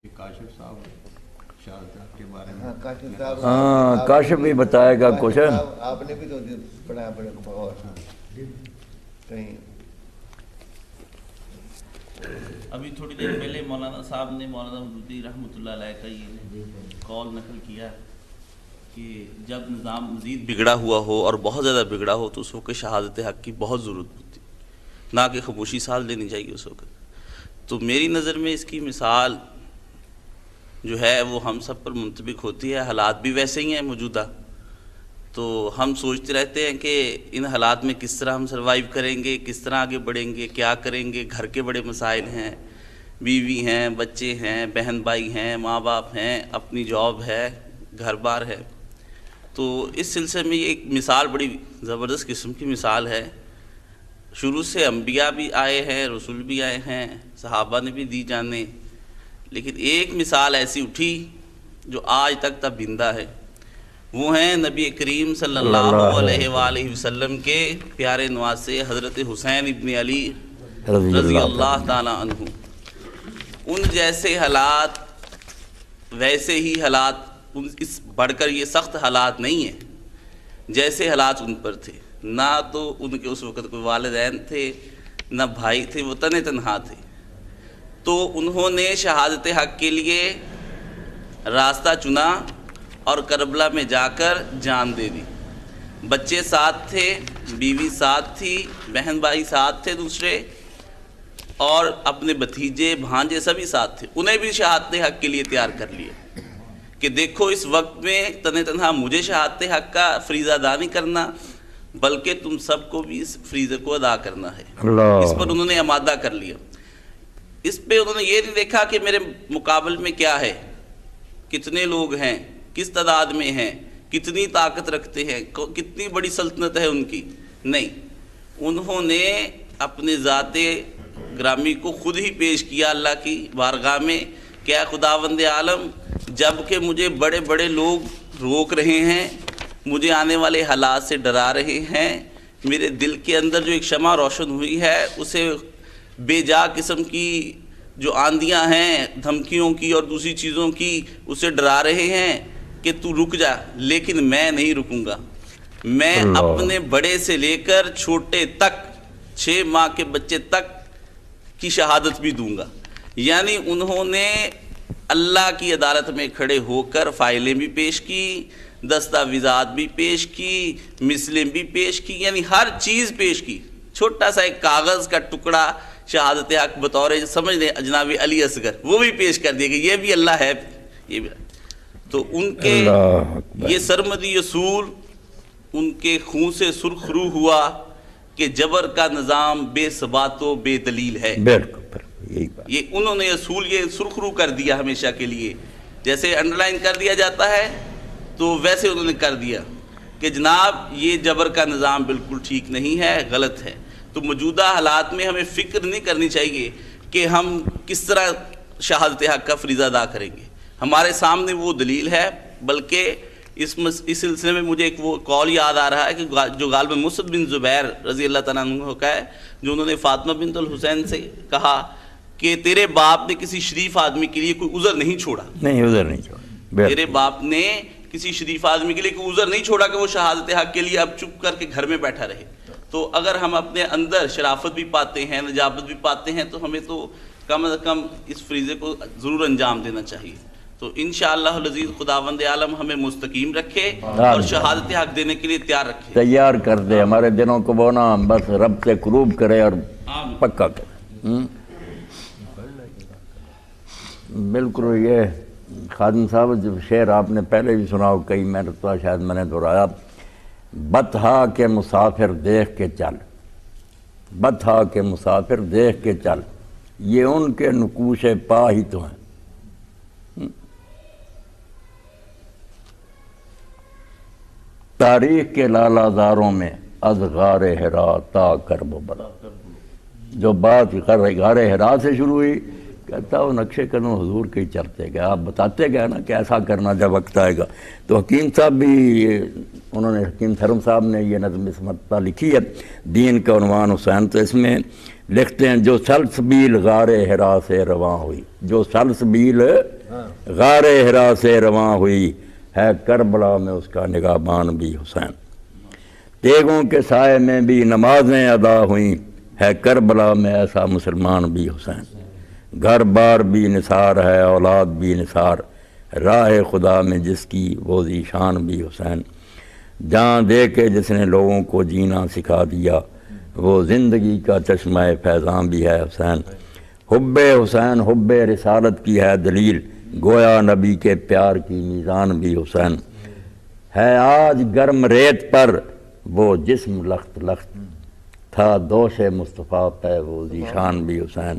کاشف صاحب شہادت کے بارے میں کاشف صاحب ہاں کاشف بھی بتائے گا کچھ. آپ نے بھی تو پڑھا بڑے بغور کہیں. ابھی تھوڑی دیر پہلے مولانا صاحب نے مولانا مودودی رحمۃ اللہ علیہ کا یہ قول نقل کیا کہ جب نظام مزید بگڑا ہوا ہو اور بہت زیادہ بگڑا ہو تو اس وقت شہادت حق کی بہت ضرورت ہوتی، نہ کہ خاموشی ساتھ لینی چاہیے اس وقت. تو میری نظر میں اس کی مثال جو ہے وہ ہم سب پر منطبق ہوتی ہے. حالات بھی ویسے ہی ہیں موجودہ، تو ہم سوچتے رہتے ہیں کہ ان حالات میں کس طرح ہم سروائیو کریں گے، کس طرح آگے بڑھیں گے، کیا کریں گے. گھر کے بڑے مسائل ہیں، بیوی ہیں، بچے ہیں، بہن بھائی ہیں، ماں باپ ہیں، اپنی جاب ہے، گھر بار ہے. تو اس سلسلے میں یہ ایک مثال بڑی زبردست قسم کی مثال ہے. شروع سے انبیاء بھی آئے ہیں، رسول بھی آئے ہیں، صحابہ نے بھی دی جانے، لیکن ایک مثال ایسی اٹھی جو آج تک تابندہ ہے. وہ ہیں نبی کریم صلی اللہ علیہ وآلہ وسلم کے پیارے نواسے حضرت حسین ابن علی رضی اللہ تعالی عنہ. ان جیسے حالات، ویسے ہی حالات، اس بڑھ کر یہ سخت حالات نہیں ہیں جیسے حالات ان پر تھے. نہ تو ان کے اس وقت کوئی والدین تھے، نہ بھائی تھے، وہ تنہا تھے. تو انہوں نے شہادت حق کے لیے راستہ چنا اور کربلا میں جا کر جان دے دی. بچے ساتھ تھے، بیوی ساتھ تھی، بہن بھائی ساتھ تھے دوسرے، اور اپنے بھتیجے بھانجے سبھی ساتھ تھے. انہیں بھی شہادت حق کے لیے تیار کر لیا کہ دیکھو اس وقت میں تنہا مجھے شہادت حق کا فریضہ ادا نہیں کرنا، بلکہ تم سب کو بھی اس فریضے کو ادا کرنا ہے. اس پر انہوں نے آمادہ کر لیا. اس پہ انہوں نے یہ نہیں دیکھا کہ میرے مقابل میں کیا ہے، کتنے لوگ ہیں، کس تعداد میں ہیں، کتنی طاقت رکھتے ہیں، کتنی بڑی سلطنت ہے ان کی. نہیں، انہوں نے اپنے ذات گرامی کو خود ہی پیش کیا اللہ کی بارگاہ میں. کیا خداوند عالم، جب کہ مجھے بڑے بڑے لوگ روک رہے ہیں، مجھے آنے والے حالات سے ڈرا رہے ہیں، میرے دل کے اندر جو ایک شمع روشن ہوئی ہے اسے بے جا قسم کی جو آندیاں ہیں دھمکیوں کی اور دوسری چیزوں کی، اسے ڈرا رہے ہیں کہ تو رک جا، لیکن میں نہیں رکوں گا. میں اپنے بڑے سے لے کر چھوٹے تک، 6 ماہ کے بچے تک کی شہادت بھی دوں گا. یعنی انہوں نے اللہ کی عدالت میں کھڑے ہو کر فائلیں بھی پیش کی، دستاویزات بھی پیش کی، مثلیں بھی پیش کی، یعنی ہر چیز پیش کی. چھوٹا سا ایک کاغذ کا ٹکڑا شہادت حق بطور سمجھ لیں جناب علی اصغر، وہ بھی پیش کر دیا کہ یہ بھی اللہ ہے، یہ بھی. تو ان کے یہ سرمدی اصول ان کے خون سے سرخ رو ہوا کہ جبر کا نظام بے ثبات و بے دلیل ہے. یہ انہوں نے اصول یہ سرخ رو کر دیا ہمیشہ کے لیے. جیسے انڈر لائن کر دیا جاتا ہے تو ویسے انہوں نے کر دیا کہ جناب یہ جبر کا نظام بالکل ٹھیک نہیں ہے، غلط ہے. تو موجودہ حالات میں ہمیں فکر نہیں کرنی چاہیے کہ ہم کس طرح شہادت حق کا فریضہ ادا کریں گے. ہمارے سامنے وہ دلیل ہے. بلکہ اس سلسلے میں مجھے ایک وہ قول یاد آ رہا ہے کہ جو غالب مصعب بن زبیر رضی اللہ تعالیٰ عنہ کا ہے، جو انہوں نے فاطمہ بنت الحسین سے کہا کہ تیرے باپ نے کسی شریف آدمی کے لیے کوئی عذر نہیں چھوڑا. تیرے باپ نے کسی شریف آدمی کے لیے کوئی عذر نہیں چھوڑا کہ وہ شہادت حق کے لیے اب چپ کر کے گھر میں بیٹھا رہے. تو اگر ہم اپنے اندر شرافت بھی پاتے ہیں، نجابت بھی پاتے ہیں، تو ہمیں تو کم از کم اس فریضے کو ضرور انجام دینا چاہیے. تو انشاءاللہ العزیز خداوند عالم ہمیں مستقیم رکھے اور شہادت حق دینے کے لیے تیار رکھے، تیار کر دے. ہمارے دلوں کو وہ نا بس رب سے قروب کرے اور پکا کرے. بالکل. یہ خادم صاحب جو شعر آپ نے پہلے بھی سنا ہو، کئی مرتبہ شاید میں نے دہرایا، بطحا کے مسافر دیکھ کے چل، بطحا کے مسافر دیکھ کے چل، یہ ان کے نقوش پا ہی تو ہیں. تاریخ کے لالا زاروں میں از غار حرا تا کرب و بلا. جو بات غار حرا سے شروع ہوئی، کہتا وہ نقشے قدم حضور کے ہی چلتے گئے. آپ بتاتے گئے نا کہ ایسا کرنا جب وقت آئے گا. تو حکیم صاحب بھی، انہوں نے حکیم تھرم صاحب نے یہ نظم اس مرتبہ لکھی ہے، دین کا عنوان حسین. تو اس میں لکھتے ہیں جو سلسبیل غار ہرا سے رواں ہوئی، جو سلسبیل غار ہرا سے رواں ہوئی، ہے کربلا میں اس کا نگہبان بھی حسین۔ تیغوں کے سائے میں بھی نمازیں ادا ہوئیں، ہے کربلا میں ایسا مسلمان بھی حسین۔ گھر بار بھی نثار ہے اولاد بھی نثار، راہ خدا میں جس کی وہ ذیشان بھی حسین۔ جان دے کے جس نے لوگوں کو جینا سکھا دیا، وہ زندگی کا چشمہ فیضاں بھی ہے حسین۔ حب حسین حب رسالت کی ہے دلیل، گویا نبی کے پیار کی میزان بھی حسین۔ ہے آج گرم ریت پر وہ جسم لخت لخت، تھا دوش مصطفیٰ پہ وہ ذیشان بھی حسین۔